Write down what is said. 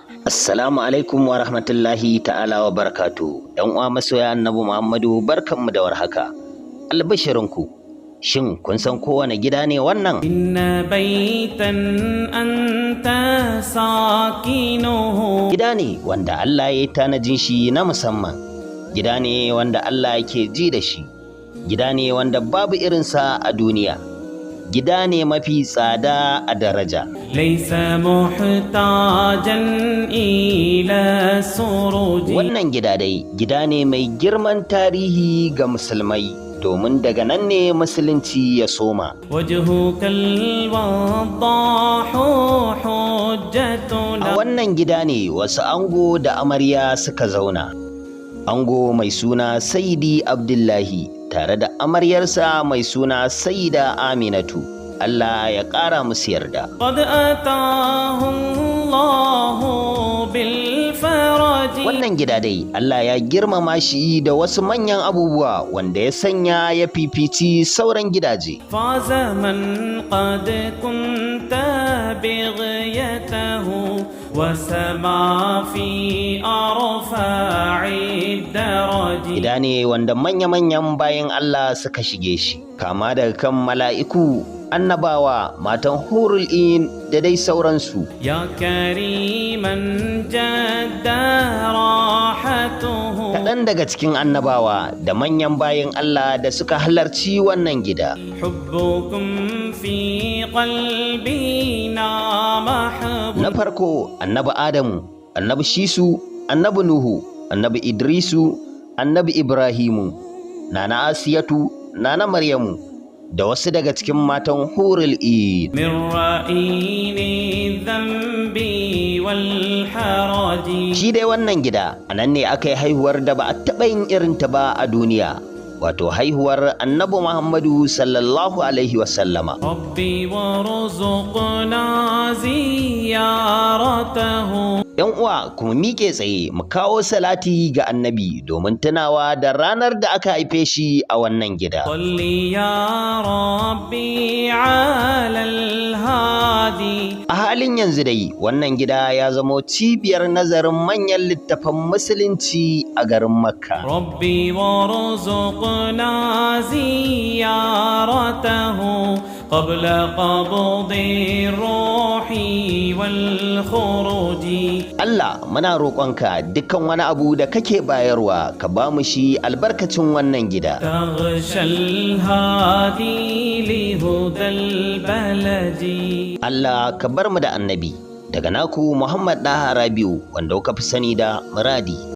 Assalamu alaikum wa rahmatullahi ta'ala wa barakatu. ‘Yan uwa masoya Annabi Muhammadu barkanmu da warhaka. Albashirinku, shin kun san kowane gida ne wannan? Inna baitan anta sakinuhu. Gida ne wanda Allah ya yi tanajin shi na musamman. Gida ne wanda Allah yake ji da shi. Gida ne wanda babu irinsa a duniya. Gida ne mafi tsada a daraja. Laisa muhtajan ila suruji. Wannan gida dai gida ne mai girman tarihi ga musulmai, domin daga nan ne musulunci ya soma. Wajhukal waddahu hujjatuna. A wannan gida ne wasu ango da amarya suka zauna. Ango mai suna Saidi Abdullahi tare da amaryarsa mai suna Saida Aminatu. Allah ya ƙara musu yarda. Qad atahu Allahu bil faraji. Wannan gida dai Allah ya girmama shi da wasu manyan abubuwa wanda ya sanya ya fifici sauran gidaje. Faza man qad kunta bighayatahu wasama fi arfa'i daraji. Gida ne wanda manya-manyan bayan Allah suka shige shi, kama daga kan mala'iku, annabawa, matan hurul in da dai sauransu. Ya kariman jadda rahatuhu. Kaɗan daga cikin annabawa da manyan bayan Allah da suka halarci wannan gida. Hubbukum fi qalbina mahbub. Na farko annabi Adamu, annabi Shisu, annabi Nuhu, annabi Idrisu, annabi Ibrahimu, nana Asiyatu, nana Maryamu, da wasu daga cikin matan hurul in. Min ra'ini dhanbi wal haraji. Shi dai wannan gida a nan ne aka yi haihuwar da ba a taɓa yin irinta ba a duniya, wato haihuwar annabi Muhammadu sallallahu alaihi wasallama. Rabbi warzuqna ziyaratahu. ‘Yan uwa kuma miƙe tsaye mu kawo salati ga annabi domin tunawa da ranar da aka haife shi a wannan gida. Salli ya Rabbi ala al-hadi. A halin yanzu dai wannan gida ya zamo cibiyar nazarin manyan littafan musulunci a garin Makka. Rabbi warzuqna ziyaratahu qabla qabdi ruhi wal khuruji. Allah muna roƙonka dukkan wani abu da kake bayarwa ka ba mu shi albarkacin wannan gida. Taghshal hadi li hudal baladi. Allah ka bar mu da annabi. Daga naku Muhammad Daha Rabiu wanda kuka fi sani da Muradi.